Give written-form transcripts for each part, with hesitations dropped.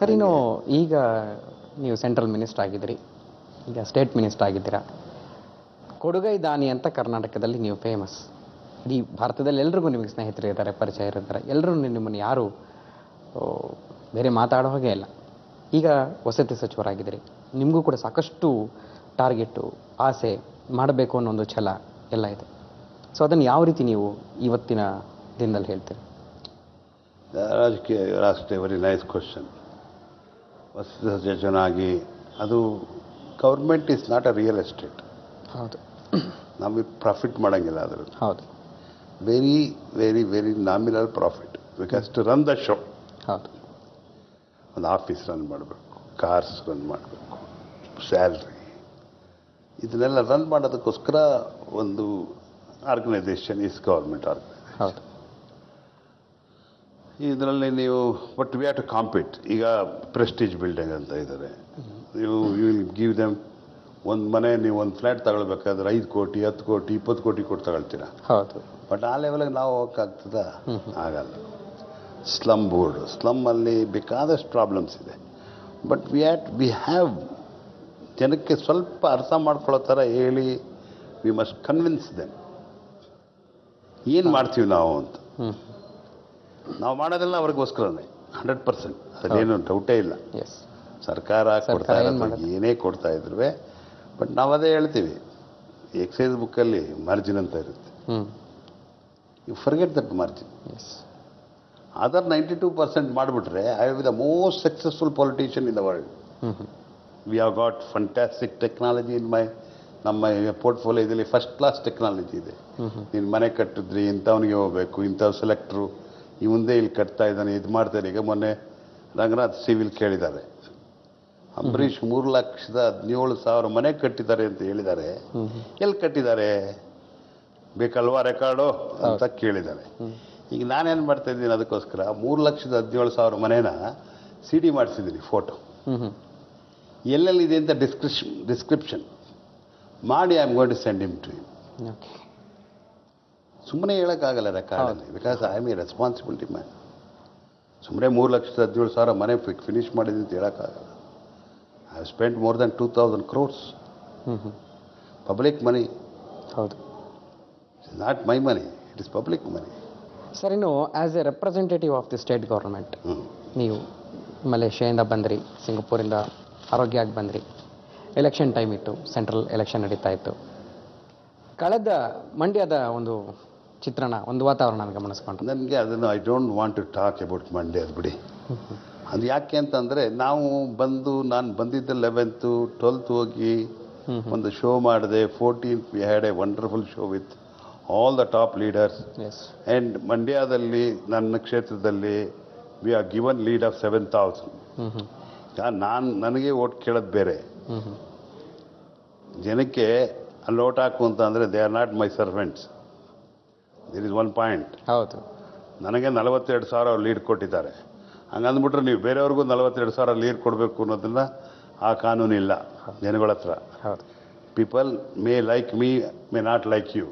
Sir, ಇನ್ನು ಈಗ ನೀವು ಸೆಂಟ್ರಲ್ ಮಿನಿಸ್ಟರ್ ಆಗಿದ್ದೀರಿ, ಈಗ ಸ್ಟೇಟ್ ಮಿನಿಸ್ಟರ್ ಆಗಿದ್ದೀರಾ. ಕೊಡುಗೈ ದಾನಿ ಅಂತ ಕರ್ನಾಟಕದಲ್ಲಿ ನೀವು ಫೇಮಸ್. ಇಡೀ ಭಾರತದಲ್ಲಿ ಎಲ್ರಿಗೂ ನಿಮಗೆ ಸ್ನೇಹಿತರು ಇದ್ದಾರೆ, ಪರಿಚಯ ಇರ್ತಾರೆ. ಎಲ್ಲರೂ ನಿಮ್ಮನ್ನು ಯಾರು ಬೇರೆ ಮಾತಾಡೋ ಹಾಗೆ ಇಲ್ಲ. ಈಗ ವಸತಿ ಸಚಿವರಾಗಿದ್ದೀರಿ, ನಿಮಗೂ ಕೂಡ ಸಾಕಷ್ಟು ಟಾರ್ಗೆಟು, ಆಸೆ ಮಾಡಬೇಕು ಅನ್ನೋ ಒಂದು ಛಲ ಎಲ್ಲ ಇದೆ. ಸೊ ಅದನ್ನು ಯಾವ ರೀತಿ ನೀವು ಇವತ್ತಿನ ದಿನದಲ್ಲಿ ಹೇಳ್ತೀರಿ? ರಾಜಕೀಯ ವೆರಿ ನೈಸ್ ಕ್ವಶನ್. ವಸತಿ ಸಚಿವನಾಗಿ ಅದು government is not a real estate. ಹೌದು, ನಮಗೆ ಪ್ರಾಫಿಟ್ ಮಾಡೋಂಗಿಲ್ಲ ಅದರಲ್ಲಿ. ಹೌದು, very very very nominal profit. Because to run the show, ಹೌದು, ಒಂದು ಆಫೀಸ್ ರನ್ ಮಾಡಬೇಕು, ಕಾರ್ಸ್ ರನ್ ಮಾಡಬೇಕು, ಸ್ಯಾಲ್ರಿ, ಇದನ್ನೆಲ್ಲ ರನ್ ಮಾಡೋದಕ್ಕೋಸ್ಕರ ಒಂದು ಆರ್ಗನೈಸೇಷನ್ ಈಸ್ ಗೌರ್ಮೆಂಟ್ ಆರ್ಗನೈಸೇಷನ್. ಹೌದು, ಇದರಲ್ಲಿ ನೀವು but we have to compete. ಈಗ ಪ್ರೆಸ್ಟೀಜ್ ಬಿಲ್ಡಿಂಗ್ ಅಂತ ಇದ್ದಾರೆ, ನೀವು ಯು ವಿಲ್ ಗಿವ್ ದೆಮ್ ಒಂದು ಮನೆ, ನೀವು ಒಂದು ಫ್ಲ್ಯಾಟ್ ತಗೊಳ್ಬೇಕಾದ್ರೆ 5 ಕೋಟಿ 10 ಕೋಟಿ 20 ಕೋಟಿ ಕೊಟ್ಟು ತಗೊಳ್ತೀರಾ. ಹೌದು. ಬಟ್ ಆ ಲೆವೆಲ್ಗೆ ನಾವು ಹೋಗೋಕ್ಕಾಗ್ತದ? ಆಗಲ್ಲ. ಸ್ಲಮ್ಮಲ್ಲಿ ಬೇಕಾದಷ್ಟು ಪ್ರಾಬ್ಲಮ್ಸ್ ಇದೆ. ಬಟ್ ವಿ ಹ್ಯಾವ್ ಜನಕ್ಕೆ ಸ್ವಲ್ಪ ಅರ್ಥ ಮಾಡ್ಕೊಳ್ಳೋ ಥರ ಹೇಳಿ, ವಿ ಮಸ್ಟ್ ಕನ್ವಿನ್ಸ್ ದೆಮ್ ಏನು ಮಾಡ್ತೀವಿ ನಾವು ಅಂತ. ನಾವು ಮಾಡೋದೆಲ್ಲ ಅವ್ರಿಗೋಸ್ಕರನೇ 100%, ಅದನ್ನೇನು ಡೌಟೇ ಇಲ್ಲ. ಸರ್ಕಾರ ಕೊಡ್ತಾ ಇರೋದು ಏನೇ ಕೊಡ್ತಾ ಇದ್ರು, ಬಟ್ ನಾವು ಅದೇ ಹೇಳ್ತೀವಿ, ಎಕ್ಸೈಸ್ ಬುಕ್ಕಲ್ಲಿ ಮಾರ್ಜಿನ್ ಅಂತ ಇರುತ್ತೆ. You forget that margin. ಅದರ್ 92% ಮಾಡಿಬಿಟ್ರೆ I will be the most successful politician in the world. We have got fantastic technology in ನಮ್ಮ ಪೋರ್ಟ್ಫೋಲಿಯೋ ಇದರಲ್ಲಿ ಫಸ್ಟ್ ಕ್ಲಾಸ್ ಟೆಕ್ನಾಲಜಿ ಇದೆ. ನೀನು ಮನೆ ಕಟ್ಟಿದ್ರಿ, ಇಂಥವನಿಗೆ ಹೋಗಬೇಕು, ಇಂಥವ್ ಸೆಲೆಕ್ಟ್ರು ಈ ಮುಂದೆ ಇಲ್ಲಿ ಕಟ್ತಾ ಇದ್ದಾನೆ, ಇದು ಮಾಡ್ತಾರೆ. ಈಗ ಮೊನ್ನೆ ರಂಗನಾಥ್ ಸಿವಿಲ್ ಕೇಳಿದ್ದಾರೆ, ಅಂಬರೀಷ್ 3,17,000 ಮನೆ ಕಟ್ಟಿದ್ದಾರೆ ಅಂತ ಹೇಳಿದ್ದಾರೆ. ಎಲ್ಲಿ ಕಟ್ಟಿದ್ದಾರೆ ಬೇಕಲ್ವಾ ರೆಕಾರ್ಡು ಅಂತ ಕೇಳಿದ್ದಾರೆ. ಈಗ ನಾನೇನು ಮಾಡ್ತಾ ಇದ್ದೀನಿ, ಅದಕ್ಕೋಸ್ಕರ 3,17,000 ಮನೇನ CD ಮಾಡಿಸಿದ್ದೀನಿ, ಫೋಟೋ ಎಲ್ಲೆಲ್ಲಿದೆ ಅಂತ ಡಿಸ್ಕ್ರಿಪ್ಷನ್ ಮಾಡಿ I am going to send him to him. ಸುಮ್ಮನೆ ಹೇಳೋಕ್ಕಾಗಲ್ಲ ರೆಕಾರ್ಡಲ್ಲಿ, because I am a responsibility man. ಸುಮ್ಮನೆ 3,17,000 ಮನೆ ಫಿನಿಷ್ ಮಾಡಿದ್ದೀನಿ ಅಂತ ಹೇಳೋಕ್ಕಾಗಲ್ಲ. I have spent more than 2,000 crores public money. ಹೌದು, it's not my money, it is public money. Sir, ಇನ್ನು as a representative of the state government, ನೀವು ಮಲೇಷ್ಯಾದಿಂದ ಬಂದ್ರಿ, ಸಿಂಗಪೂರಿಂದ ಆರೋಗ್ಯವಾಗಿ ಬಂದ್ರಿ, ಎಲೆಕ್ಷನ್ ಟೈಮ್ ಇತ್ತು, ಸೆಂಟ್ರಲ್ ಎಲೆಕ್ಷನ್ ನಡೀತಾ ಇತ್ತು. ಕಳೆದ ಮಂಡ್ಯದ ಒಂದು ಚಿತ್ರಣ, ಒಂದು ವಾತಾವರಣ ಗಮನಿಸ್ಕೊಂಡ್ರೆ ನನಗೆ ಅದನ್ನು I don't want to talk about Mandya, ಅದು ಬಿಡಿ. ಅದು ಯಾಕೆ ಅಂತಂದರೆ, ನಾನು ಬಂದಿದ್ದ 11th 12th ಹೋಗಿ ಒಂದು ಶೋ ಮಾಡಿದೆ. 14th we had A wonderful show with all the top leaders. And ಮಂಡ್ಯದಲ್ಲಿ ನನ್ನ ಕ್ಷೇತ್ರದಲ್ಲಿ we are given lead of 7,000. ನನಗೆ ಓಟ್ ಕೇಳೋದು ಬೇರೆ, ಜನಕ್ಕೆ ಅಲ್ಲಿ ಓಟ್ ಹಾಕು ಅಂತ ಅಂದರೆ they are not my servants. There is one point. ಹೌದು, ನನಗೆ 42,000 ಲೀಡ್ ಕೊಟ್ಟಿದ್ದಾರೆ. ಹಂಗಂದ್ಬಿಟ್ರೆ ನೀವು ಬೇರೆಯವ್ರಿಗೂ 42,000 ಲೀಡ್ ಕೊಡಬೇಕು ಅನ್ನೋದನ್ನ ಆ ಕಾನೂನಿಲ್ಲ ಜನಗಳ ಹತ್ರ. People may like me, may not like you,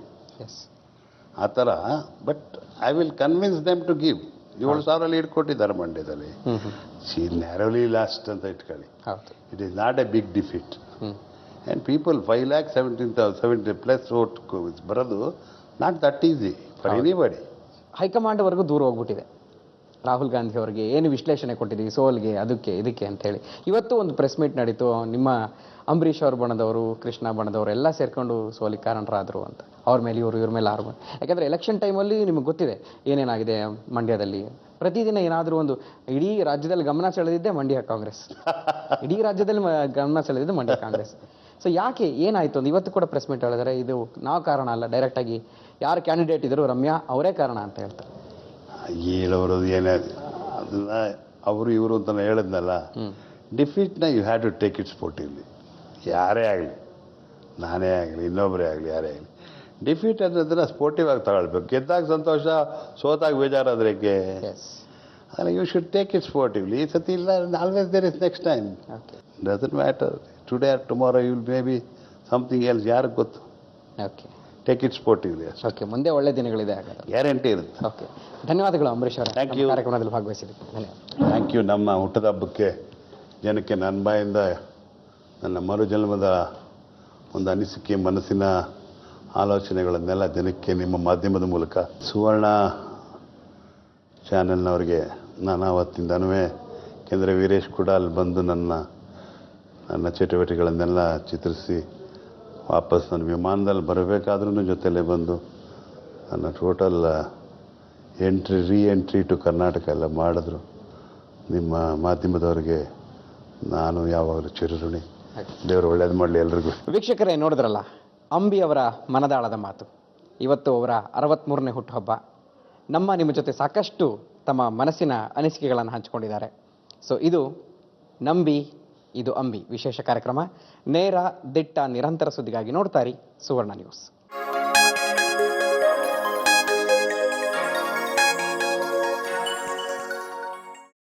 ಆ ಥರ. But I will convince them to give. 7,000 lead ಕೊಟ್ಟಿದ್ದಾರೆ ಮಂಡ್ಯದಲ್ಲಿ. ಶಿ ನ್ಯಾರೋಲಿ ಲಾಸ್ಟ್ ಅಂತ ಇಟ್ಕೊಳ್ಳಿ. It is not a big defeat. And people 5,17,000 plus vote ಬರೋದು not that easy for anybody. ಹೈಕಮಾಂಡ್ವರೆಗೂ ದೂರ ಹೋಗ್ಬಿಟ್ಟಿದೆ. ರಾಹುಲ್ ಗಾಂಧಿ ಅವರಿಗೆ ಏನು ವಿಶ್ಲೇಷಣೆ ಕೊಟ್ಟಿದ್ದೀವಿ ಸೋಲ್ಗೆ, ಅದಕ್ಕೆ ಇದಕ್ಕೆ ಅಂತ ಹೇಳಿ. ಇವತ್ತು ಒಂದು ಪ್ರೆಸ್ ಮೀಟ್ ನಡೀತು, ನಿಮ್ಮ ಅಂಬರೀಷ್ ಅವ್ರ ಬಣದವರು, ಕೃಷ್ಣ ಬಣದವರು ಎಲ್ಲ ಸೇರ್ಕೊಂಡು ಸೋಲಿಗೆ ಕಾರಣರಾದರು ಅಂತ. ಅವ್ರ ಮೇಲೆ ಇವ್ರ ಮೇಲೆ ಆರು. ಯಾಕಂದರೆ ಎಲೆಕ್ಷನ್ ಟೈಮಲ್ಲಿ ನಿಮಗೆ ಗೊತ್ತಿದೆ ಏನೇನಾಗಿದೆ ಮಂಡ್ಯದಲ್ಲಿ. ಪ್ರತಿದಿನ ಏನಾದರೂ ಒಂದು ಇಡೀ ರಾಜ್ಯದಲ್ಲಿ ಗಮನ ಸೆಳೆದಿದ್ದೆ ಮಂಡ್ಯ ಕಾಂಗ್ರೆಸ್, ಇಡೀ ರಾಜ್ಯದಲ್ಲಿ ಗಮನ ಸೆಳೆದಿದ್ದು ಮಂಡ್ಯ ಕಾಂಗ್ರೆಸ್. ಸೊ ಯಾಕೆ ಏನಾಯಿತು ಅಂತ ಇವತ್ತು ಕೂಡ ಪ್ರೆಸ್ ಮೀಟ್ ಹೇಳಿದರೆ, ಇದು ನಾವು ಕಾರಣ ಅಲ್ಲ, ಡೈರೆಕ್ಟಾಗಿ ಯಾರು ಕ್ಯಾಂಡಿಡೇಟ್ ಇದ್ದರು ರಮ್ಯಾ ಅವರೇ ಕಾರಣ ಅಂತ ಹೇಳ್ತಾರೆ. ಹೇಳೋರು ಏನೇ ಅದನ್ನ ಅವರು ಇವರು ಅಂತ ಹೇಳಿದ್ನಲ್ಲ, ಡಿಫೀಟ್ನ you have to take it sportively. ಯಾರೇ ಆಗಲಿ, ನಾನೇ ಆಗಲಿ, ಇನ್ನೊಬ್ಬರೇ ಆಗಲಿ, ಯಾರೇ ಆಗಲಿ, ಡಿಫೀಟ್ ಅನ್ನೋದನ್ನ ಸ್ಪೋರ್ಟಿವ್ ಆಗಿ ತಗೊಳ್ಬೇಕು. ಗೆದ್ದಾಗ ಸಂತೋಷ, ಸೋತಾಗ ಬೇಜಾರಾದ್ರಿಗೆ ಅದನ್ನು you should take it sportively. ಈ ಸತಿ ಇಲ್ಲ, always there is next time. Doesn't matter today or tomorrow you will may be something else, ಯಾರಿಗೆ ಗೊತ್ತು. ಟೇಕ್ ಇಟ್ ಸ್ಪೋರ್ಟಿವ್ಲಿ ಅಷ್ಟೇ. ಓಕೆ, ಮುಂದೆ ಒಳ್ಳೆ ದಿನಗಳಿದೆ ಹಾಗಾದ್ರೆ. ಗ್ಯಾರಂಟಿ ಇರುತ್ತೆ. ಓಕೆ, ಧನ್ಯವಾದಗಳು ಅಂಬರೀಶ್ ಅವರೇ, Thank ನಮ್ಮ you. ಕಾರ್ಯಕ್ರಮದಲ್ಲಿ ಭಾಗವಹಿಸಿದ್ದಕ್ಕೆ ಧನ್ಯವಾದ. Thank you. ನಮ್ಮ ಹುಟ್ಟದ ಹಬ್ಬಕ್ಕೆ ಜನಕ್ಕೆ ನನ್ನ ಬಾಯಿಂದ ನನ್ನ ಮರುಜನ್ಮದ ಒಂದು ಅನಿಸಿಕೆ, ಮನಸ್ಸಿನ ಆಲೋಚನೆಗಳನ್ನೆಲ್ಲ ಜನಕ್ಕೆ ನಿಮ್ಮ ಮಾಧ್ಯಮದ ಮೂಲಕ ಸುವರ್ಣ ಚಾನೆಲ್ನವ್ರಿಗೆ ನಾನು ಅವತ್ತಿಂದನೂ ಯಾಕೆಂದರೆ ವೀರೇಶ್ ಕೂಡ ಅಲ್ಲಿ ಬಂದು ನನ್ನ ಚಟುವಟಿಕೆಗಳನ್ನೆಲ್ಲ ಚಿತ್ರಿಸಿ ವಾಪಸ್ ನನ್ನ ವಿಮಾನದಲ್ಲಿ ಬರಬೇಕಾದ್ರೂ ಜೊತೆಲೇ ಬಂದು ನನ್ನ ಟೋಟಲ್ ರೀಎಂಟ್ರಿ ಟು ಕರ್ನಾಟಕ ಎಲ್ಲ ಮಾಡಿದ್ರು. ನಿಮ್ಮ ಮಾಧ್ಯಮದವರಿಗೆ ನಾನು ಯಾವಾಗಲೂ ಚಿರಋಣಿ. ದೇವರು ಒಳ್ಳೇದು ಮಾಡಲಿ ಎಲ್ರಿಗೂ. ವೀಕ್ಷಕರೇ, ನೋಡಿದ್ರಲ್ಲ ಅಂಬಿ ಅವರ ಮನದಾಳದ ಮಾತು. ಇವತ್ತು ಅವರ 63ನೇ ಹುಟ್ಟುಹಬ್ಬ. ನಿಮ್ಮ ಜೊತೆ ಸಾಕಷ್ಟು ತಮ್ಮ ಮನಸ್ಸಿನ ಅನಿಸಿಕೆಗಳನ್ನು ಹಂಚಿಕೊಂಡಿದ್ದಾರೆ. ಸೊ ಇದು ನಂಬಿ, ಇದು ಅಂಬಿ ವಿಶೇಷ ಕಾರ್ಯಕ್ರಮ. ನೇರ, ದಿಟ್ಟ, ನಿರಂತರ ಸುದ್ದಿಗಾಗಿ ನೋಡ್ತಾರಿ ಸುವರ್ಣ ನ್ಯೂಸ್.